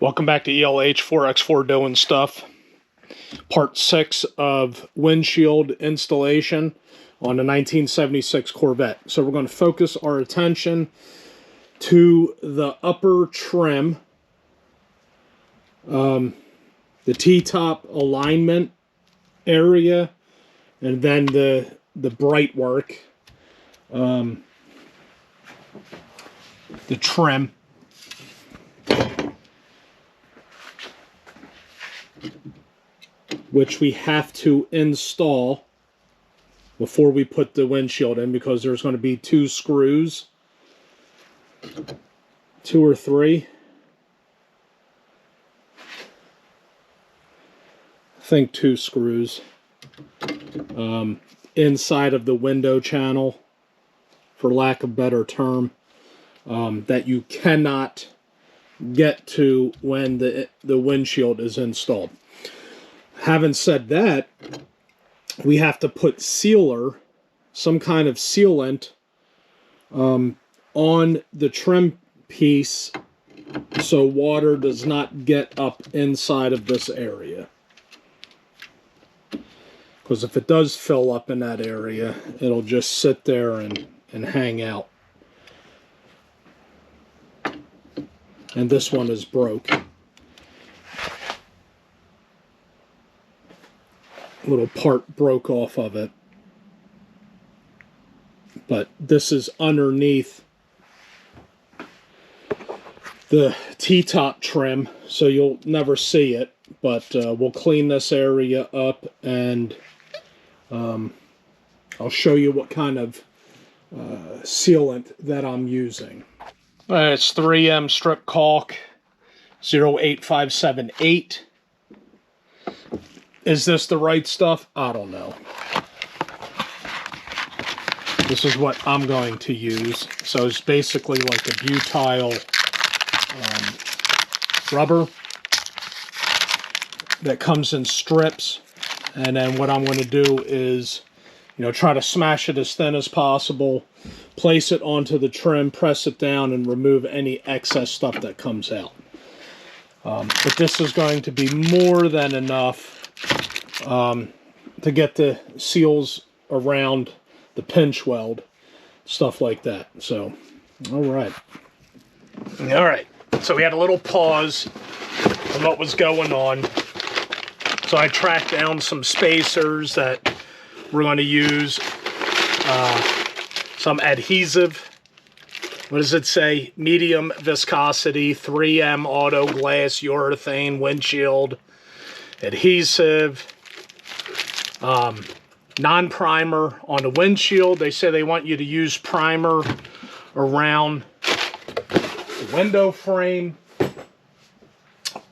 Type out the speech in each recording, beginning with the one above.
Welcome back to ELH 4x4 doing stuff. Part 6 of windshield installation on the 1976 Corvette. So we're going to focus our attention to the upper trim, the T-top alignment area, and then the bright work, the trim. Which we have to install before we put the windshield in, because there's going to be 2 screws, 2 or 3. I think 2 screws inside of the window channel, for lack of a better term, that you cannot get to when the windshield is installed. Having said that, we have to put sealer, some kind of sealant, on the trim piece so water does not get up inside of this area. Because if it does fill up in that area, it'll just sit there and hang out. And this one is broke. Little part broke off of it, but this is underneath the T-top trim, so you'll never see it, but we'll clean this area up, and I'll show you what kind of sealant that I'm using. It's 3M strip caulk 08578. Is this the right stuff? I don't know. This is what I'm going to use. So it's basically like a butyl rubber that comes in strips. And then what I'm going to do is, try to smash it as thin as possible, place it onto the trim, press it down, and remove any excess stuff that comes out. But this is going to be more than enough to get the seals around the pinch weld, stuff like that. So, all right. So we had a little pause on what was going on. So I tracked down some spacers that we're going to use, some adhesive. What does it say? Medium viscosity, 3M auto glass urethane windshield adhesive, non-primer on the windshield. They say they want you to use primer around the window frame,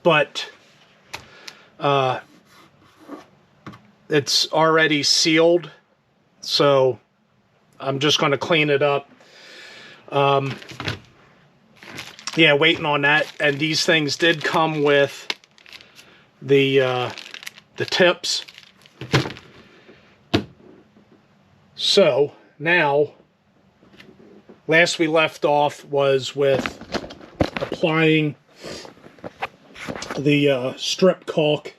but it's already sealed, so I'm just going to clean it up. Yeah, waiting on that. And these things did come with the tips. So now, last we left off was with applying the strip caulk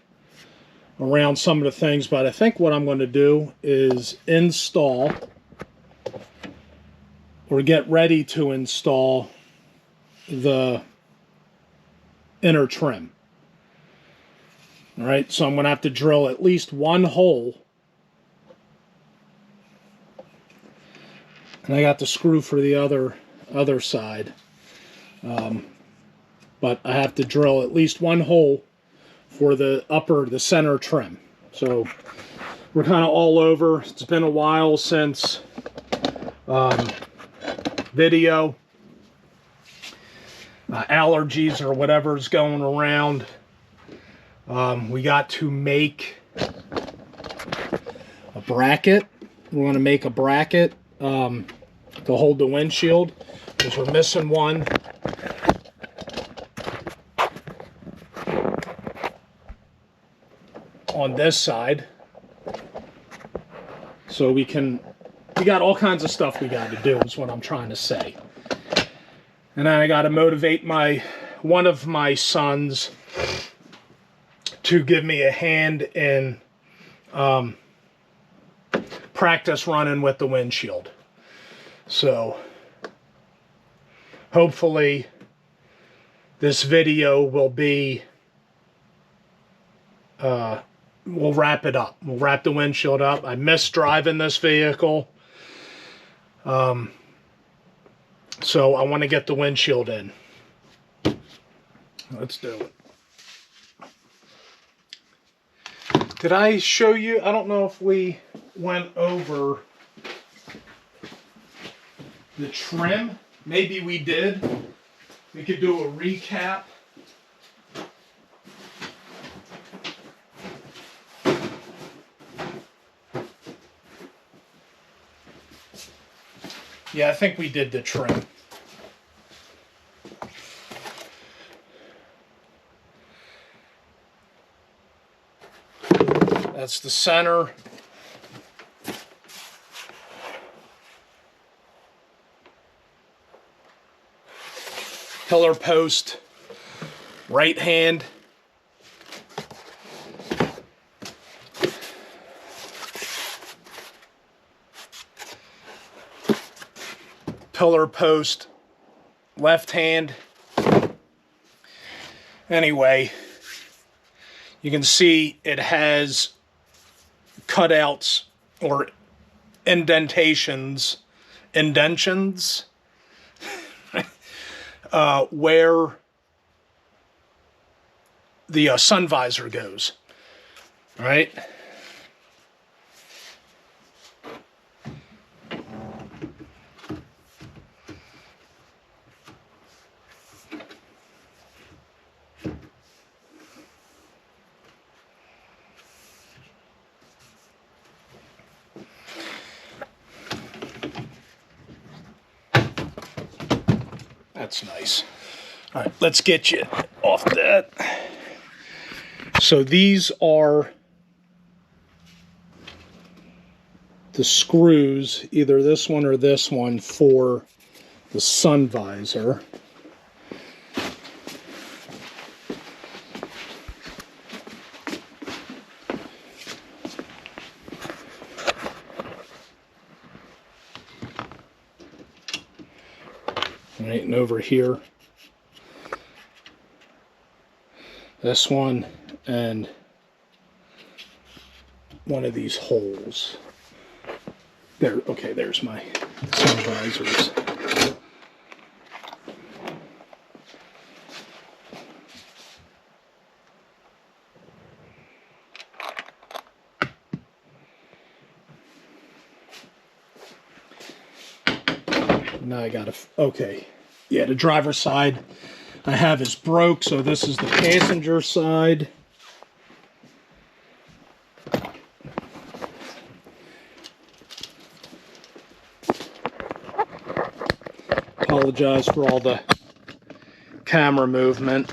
around some of the things, but I think what I'm going to do is install, or get ready to install, the inner trim. All right, so I'm going to have to drill at least 1 hole. And I got the screw for the other side. But I have to drill at least 1 hole for the center trim. So we're kind of all over. It's been a while since video. Allergies or whatever's going around. We got to make a bracket. We're going to make a bracket to hold the windshield, because we're missing one. On this side. So we got all kinds of stuff we got to do, is what I'm trying to say. And then I got to motivate my one of my sons to give me a hand in practice running with the windshield. So hopefully this video will be, we'll wrap it up. We'll wrap the windshield up. I miss driving this vehicle. So I want to get the windshield in. Let's do it. Did I show you? I don't know if we went over the trim. Maybe we did. We could do a recap. Yeah, I think we did the trim. That's the center. Pillar post, right hand. Pillar post, left hand. Anyway, you can see it has cutouts or indentions where the sun visor goes. All right. That's nice. All right, let's get you off that. So these are the screws, either this one or this one, for the sun visor. Right, and over here, this one, and one of these holes. There, okay, there's my sun visors. Now I gotta, okay. Yeah, the driver's side I have is broke, so this is the passenger side. Apologize for all the camera movement.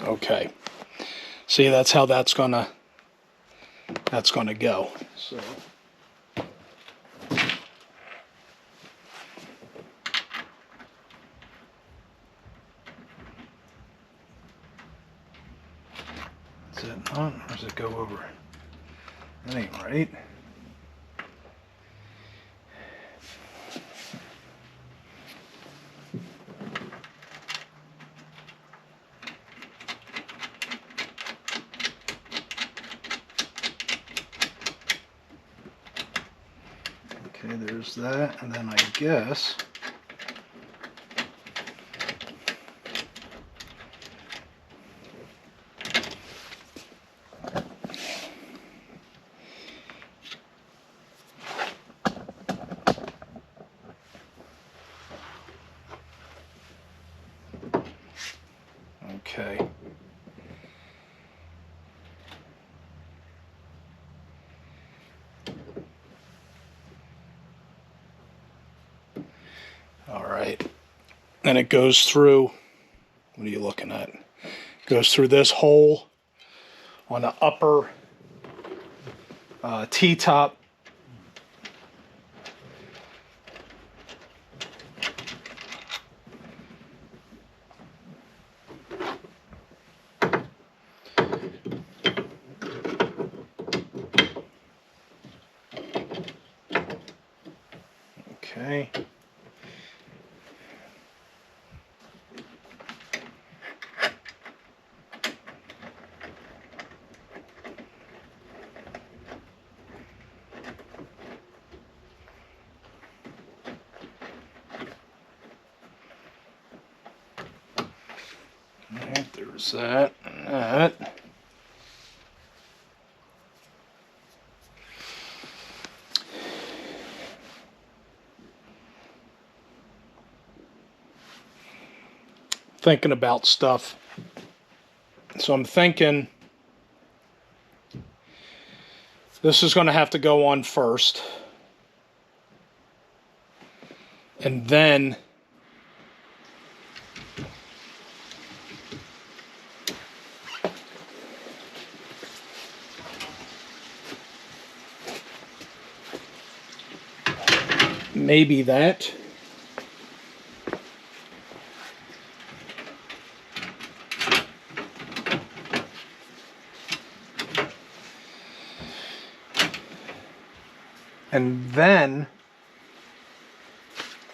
Okay, see, that's how that's gonna go. So is it not, or does it go over? That ain't right. Okay, there's there's that, and then I guess okay. All right. And it goes through, what are you looking at? Goes through this hole on the upper T-top. Okay. Alright, there's that and that. Thinking about stuff. So I'm thinking this is going to have to go on first. And then maybe that. And then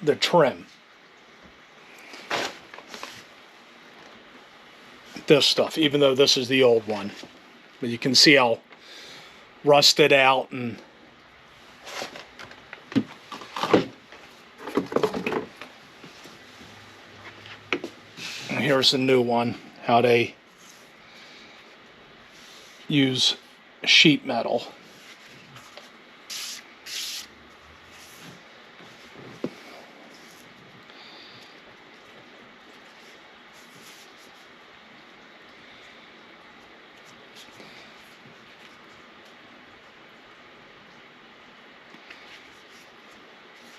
the trim. This stuff, even though this is the old one. But you can see how rusted out and here's the new one, how they use sheet metal.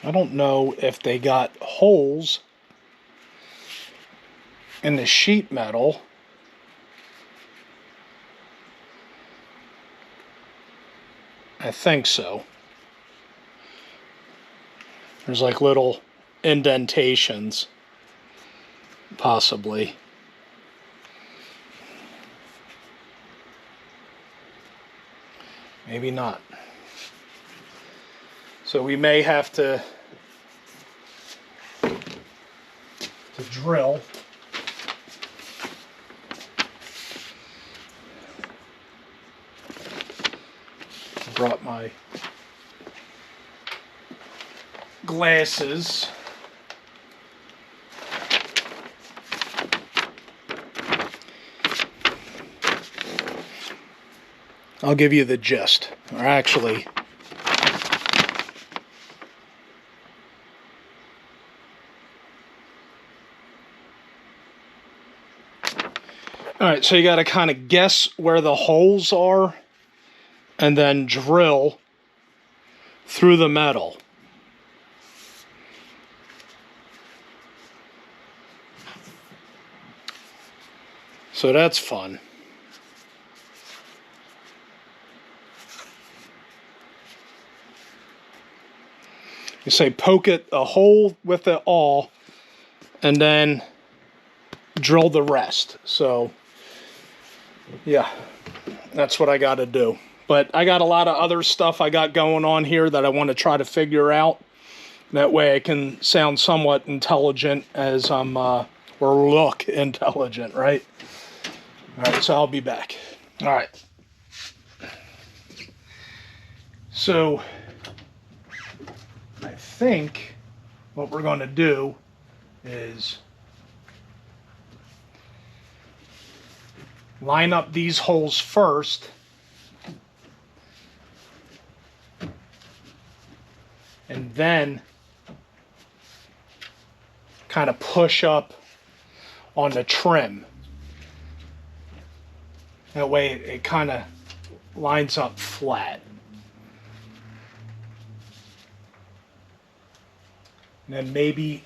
I don't know if they got holes in the sheet metal. I think so. There's like little indentations, possibly. Maybe not. So we may have to drill. I brought my glasses. I'll give you the gist. Or actually, alright, so you got to kind of guess where the holes are and then drill through the metal. So that's fun. You say poke it a hole with the awl and then drill the rest. So yeah, that's what I got to do. But I got a lot of other stuff I got going on here that I want to try to figure out. That way I can sound somewhat intelligent as I'm, or look intelligent, right? All right, so I'll be back. All right. So I think what we're going to do is line up these holes first, and then kind of push up on the trim. That way it kind of lines up flat. And then maybe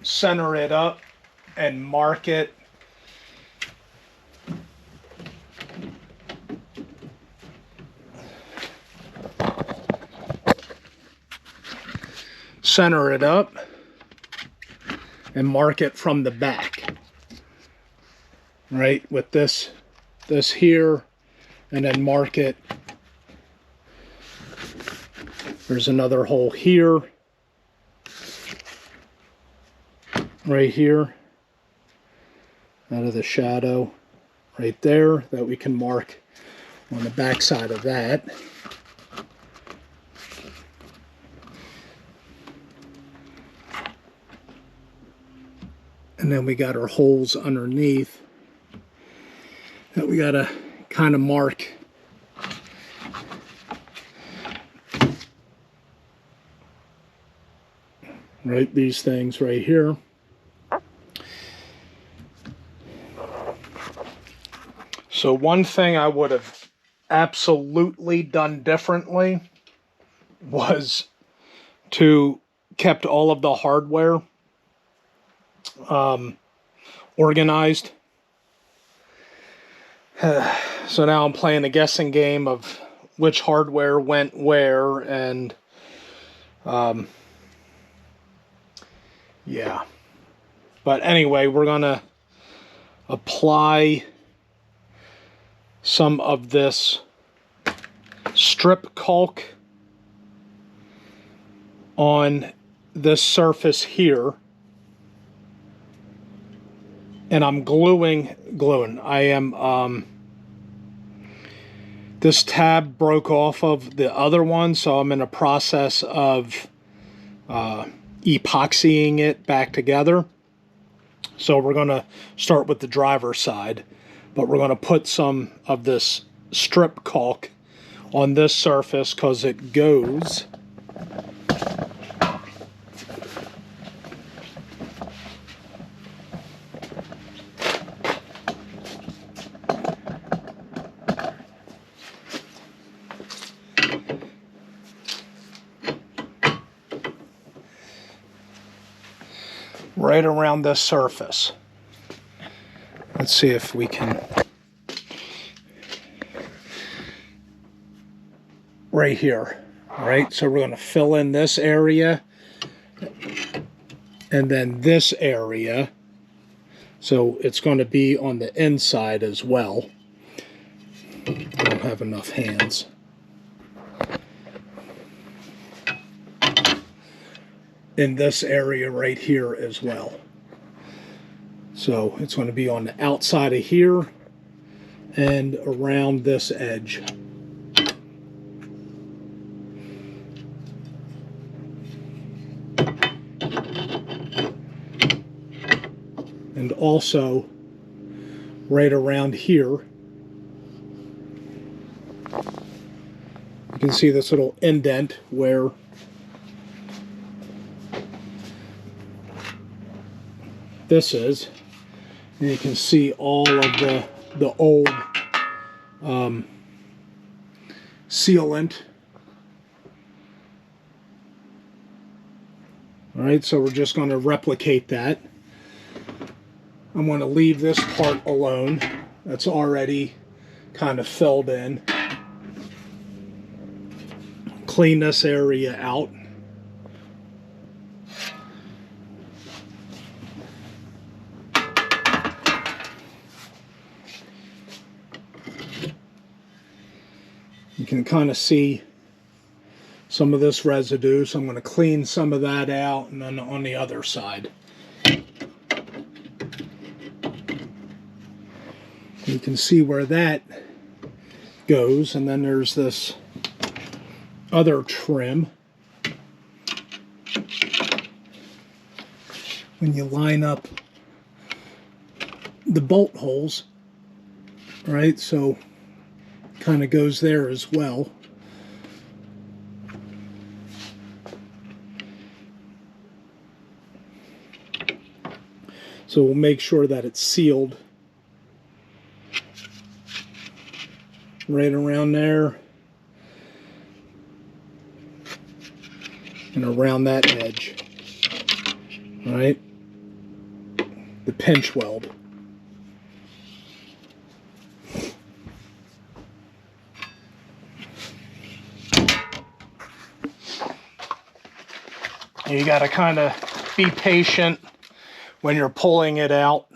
center it up and mark it and mark it from the back, right, with this here, and then mark it. There's another hole here, right here, out of the shadow, right there, that we can mark on the back side of that. And then we got our holes underneath that we got to kind of mark. Right, these things right here. So one thing I would have absolutely done differently was to kept all of the hardware organized. So now I'm playing a guessing game of which hardware went where, and yeah. But anyway, we're gonna apply some of this strip caulk on this surface here. And I'm gluing. I am, this tab broke off of the other one, so I'm in a process of epoxying it back together. So we're going to start with the driver's side, but we're going to put some of this strip caulk on this surface because it goes right around this surface. Let's see if we can, right here. All right, so we're going to fill in this area and then this area, so it's going to be on the inside as well. I don't have enough hands. In this area right here as well. So it's going to be on the outside of here and around this edge. And also right around here. You can see this little indent where this is. And you can see all of the old sealant. All right, so we're just going to replicate that. I'm going to leave this part alone. That's already kind of filled in. Clean this area out. You can kind of see some of this residue, so I'm going to clean some of that out, and then on the other side. You can see where that goes, and then there's this other trim when you line up the bolt holes, right? So kind of goes there as well. So we'll make sure that it's sealed right around there and around that edge, right? The pinch weld. You got to kind of be patient when you're pulling it out,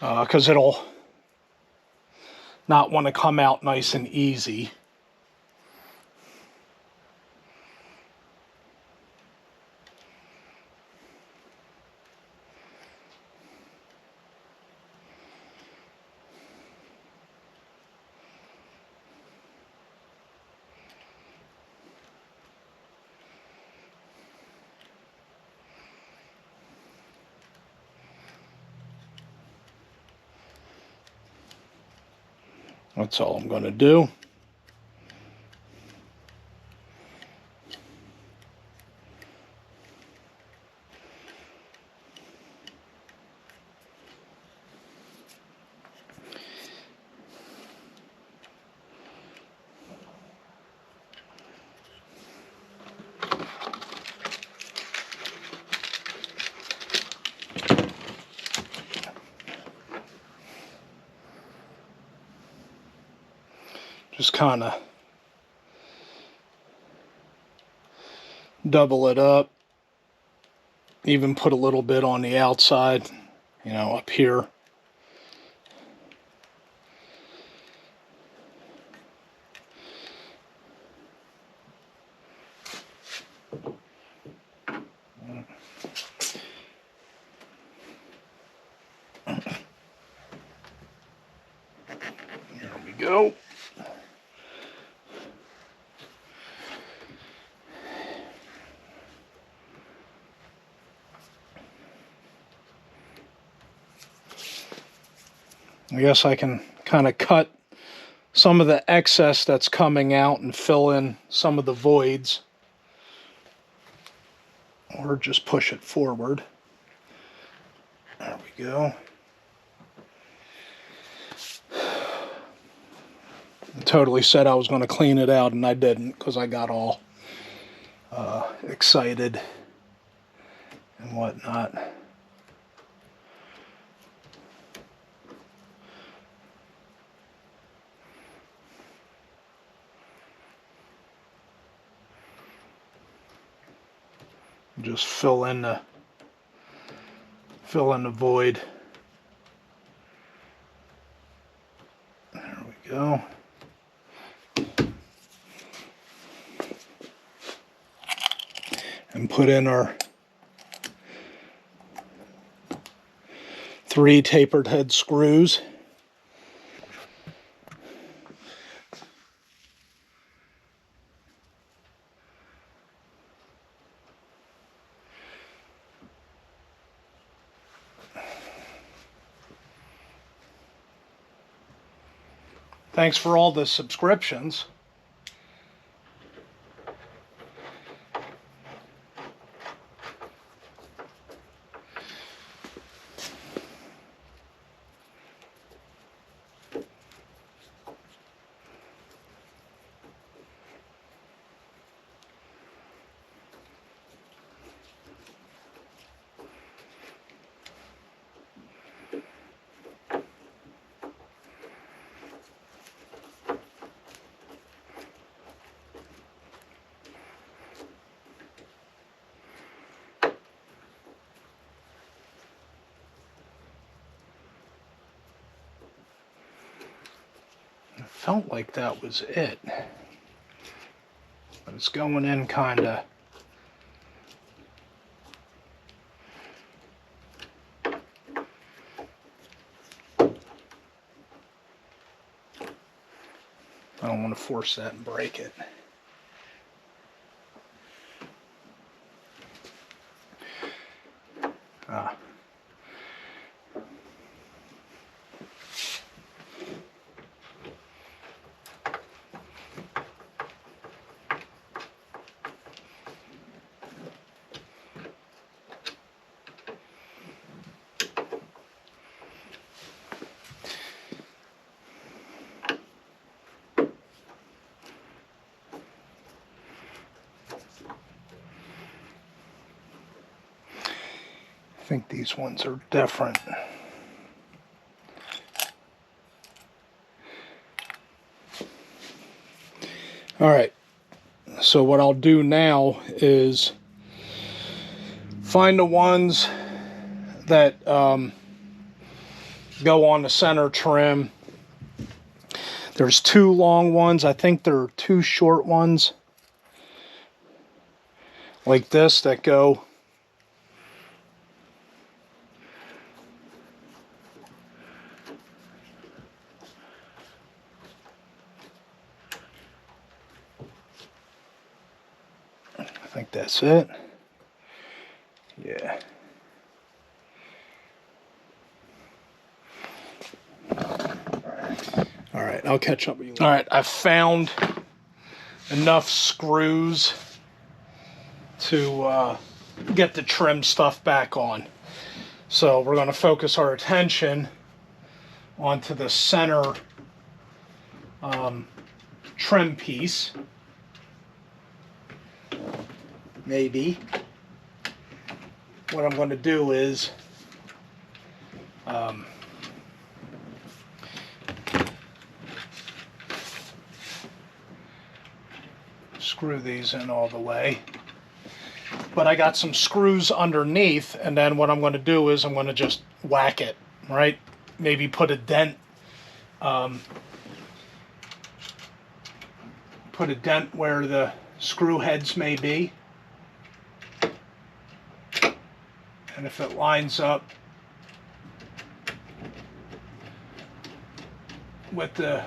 because it'll not want to come out nice and easy. That's all I'm going to do. Just kind of double it up, even put a little bit on the outside, you know, up here. There we go. I guess I can kind of cut some of the excess that's coming out and fill in some of the voids, or just push it forward. There we go. I totally said I was going to clean it out, and I didn't, because I got all excited and whatnot. Just fill in the void. There we go. And put in our 3 tapered head screws. Thanks for all the subscriptions. Felt like that was it, but it's going in kind of I don't want to force that and break it. think these ones are different. All right, so what I'll do now is find the ones that go on the center trim. There's 2 long ones. I think there are 2 short ones like this that go I think that's it. Yeah. All right, I'll catch up with you later. All right, I've found enough screws to get the trim stuff back on. So we're going to focus our attention onto the center trim piece. Maybe. What I'm going to do is screw these in all the way. But I got some screws underneath, and then what I'm going to do is I'm going to just whack it, right? Maybe put a dent, where the screw heads may be. And if it lines up with the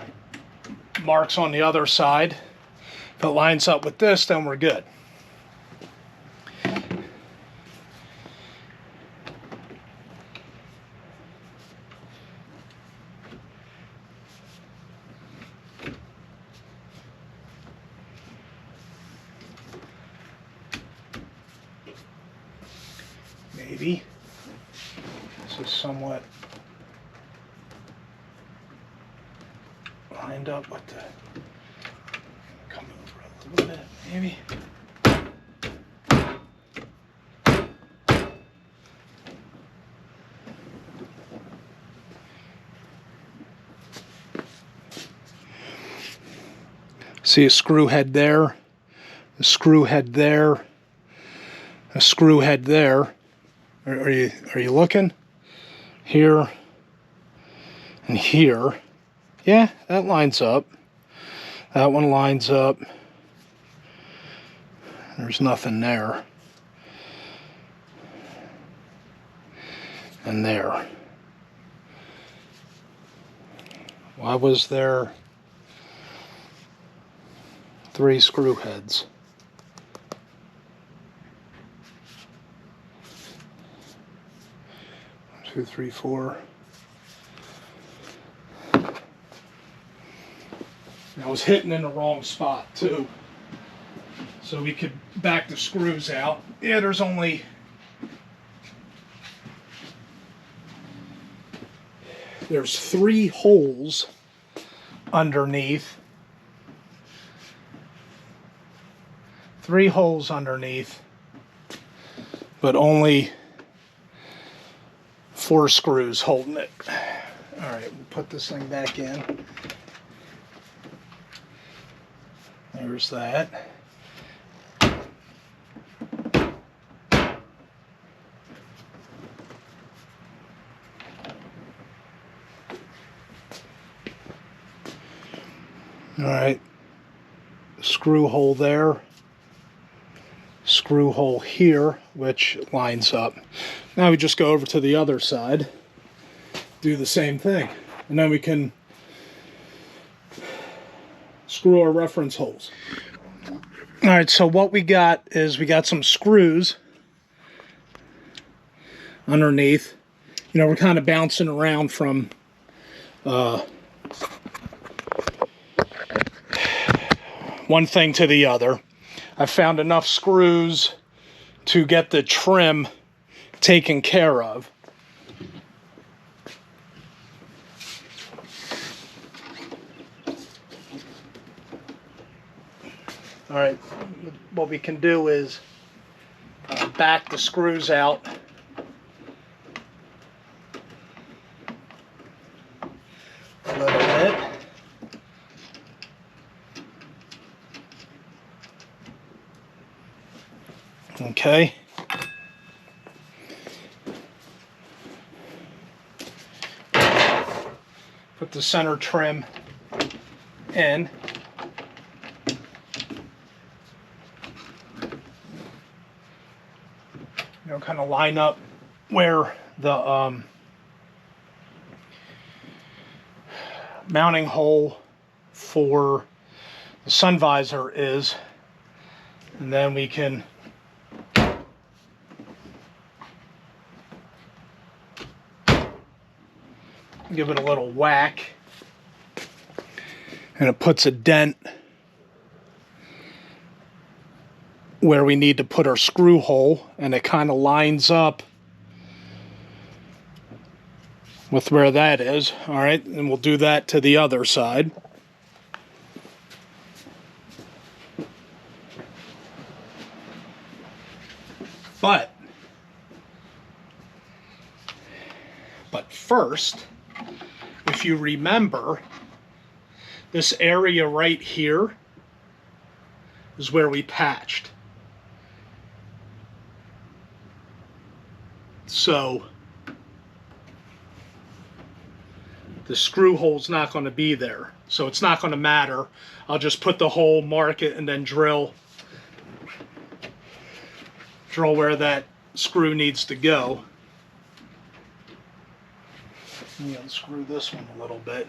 marks on the other side, if it lines up with this, then we're good. Maybe. This is somewhat lined up with the, come over a little bit, maybe. See a screw head there, a screw head there, a screw head there. Are you looking? Here and here. Yeah, that lines up. That one lines up. There's nothing there. And there. Why was there 3 screw heads? 2, 3, 4. I was hitting in the wrong spot too. So we could back the screws out. Yeah, there's 3 holes underneath. 3 holes underneath, but only 4 screws holding it. All right, we'll put this thing back in. There's that. All right, screw hole there, screw hole here, which lines up. Now we just go over to the other side, do the same thing, and then we can screw our reference holes. All right, so what we got is we got some screws underneath. You know, we're kind of bouncing around from one thing to the other. I found enough screws to get the trim taken care of. All right, what we can do is back the screws out a little bit. Okay. Put the center trim in. You know, kind of line up where the mounting hole for the sun visor is, and then we can give it a little whack, and it puts a dent where we need to put our screw hole, and it kind of lines up with where that is. All right, and we'll do that to the other side. But first, if you remember, this area right here is where we patched. So the screw hole's not going to be there, so it's not going to matter. I'll just put the hole, mark it, and then drill where that screw needs to go. Let me unscrew this one a little bit.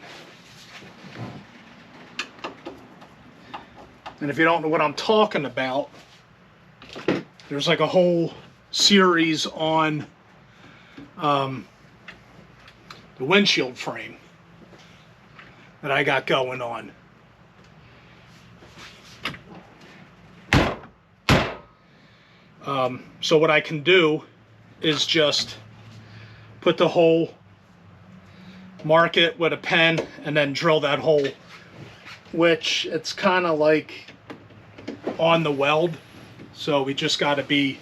And if you don't know what I'm talking about, there's like a whole series on the windshield frame that I got going on. So what I can do is just put the hole, mark it with a pen, and then drill that hole, which it's kind of like on the weld, so we just got to be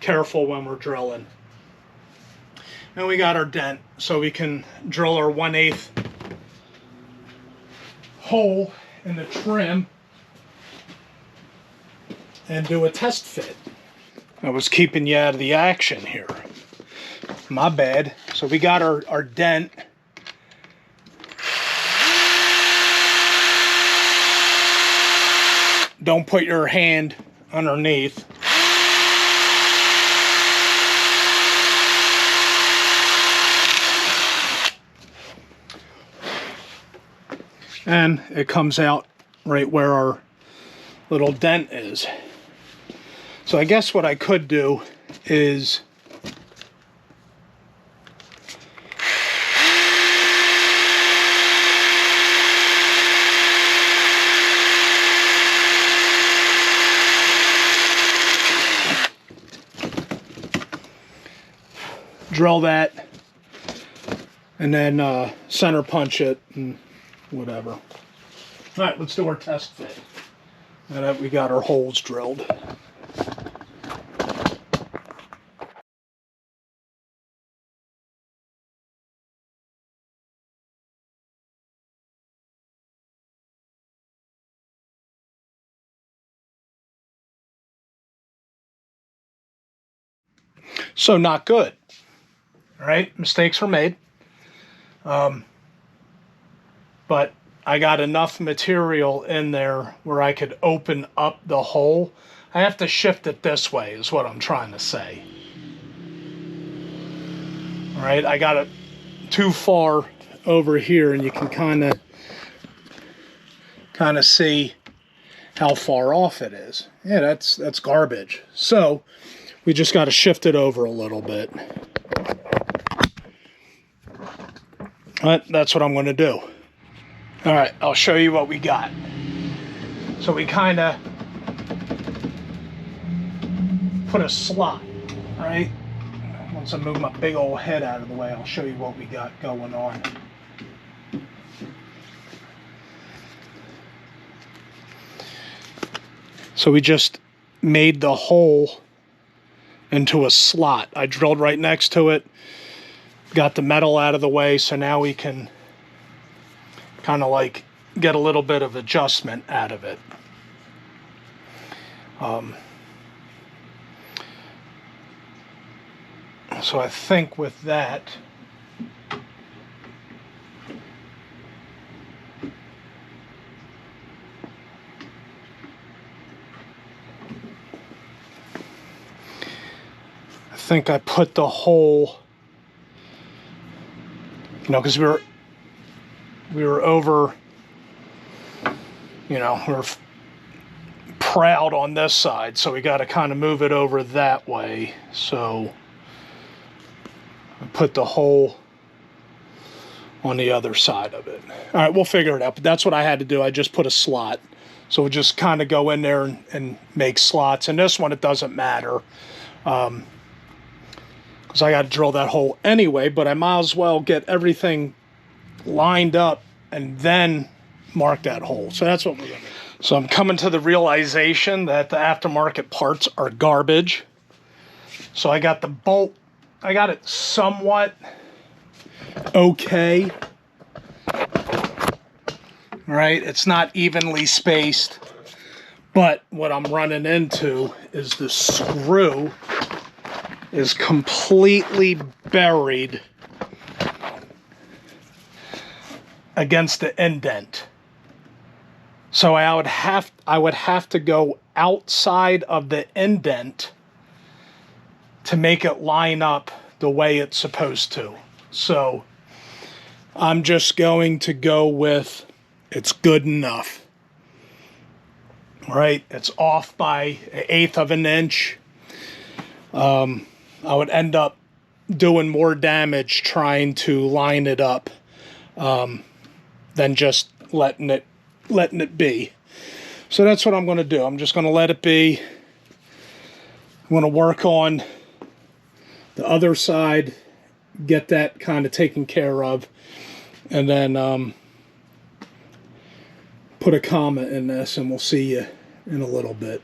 careful when we're drilling. And we got our dent, so we can drill our 1/8 hole in the trim and do a test fit. I was keeping you out of the action here. My bad. So we got our dent. Don't put your hand underneath. And it comes out right where our little dent is. So I guess what I could do is drill that and then center punch it and whatever. All right, let's do our test fit. Now that we got our holes drilled. So not good. All right, mistakes were made. But I got enough material in there where I could open up the hole. I have to shift it this way is what I'm trying to say. All right, I got it too far over here, and you can kind of see how far off it is. Yeah, that's garbage. So we just got to shift it over a little bit. That's what I'm going to do. All right, I'll show you what we got. So we kind of put a slot, right? Once I move my big old head out of the way, I'll show you what we got going on. So we just made the hole into a slot. I drilled right next to it, got the metal out of the way, so now we can kind of like get a little bit of adjustment out of it. So I think with that, I think I put the hole, you know, because we were over, you know, we're proud on this side, so we got to kind of move it over that way. So I put the hole on the other side of it. All right, we'll figure it out, but that's what I had to do. I just put a slot. So we'll just kind of go in there and make slots. And this one, it doesn't matter, because I got to drill that hole anyway, but I might as well get everything lined up and then mark that hole. So that's what we're going to do. So I'm coming to the realization that the aftermarket parts are garbage. So I got the bolt, I got it somewhat okay. Right, it's not evenly spaced, but what I'm running into is the screw is completely buried against the indent. So I would have to go outside of the indent to make it line up the way it's supposed to. So I'm just going to go with it's good enough. Right? It's off by 1/8 of an inch. I would end up doing more damage trying to line it up than just letting it be. So that's what I'm going to do. I'm just going to let it be. I'm going to work on the other side, get that kind of taken care of, and then put a comma in this, and we'll see you in a little bit.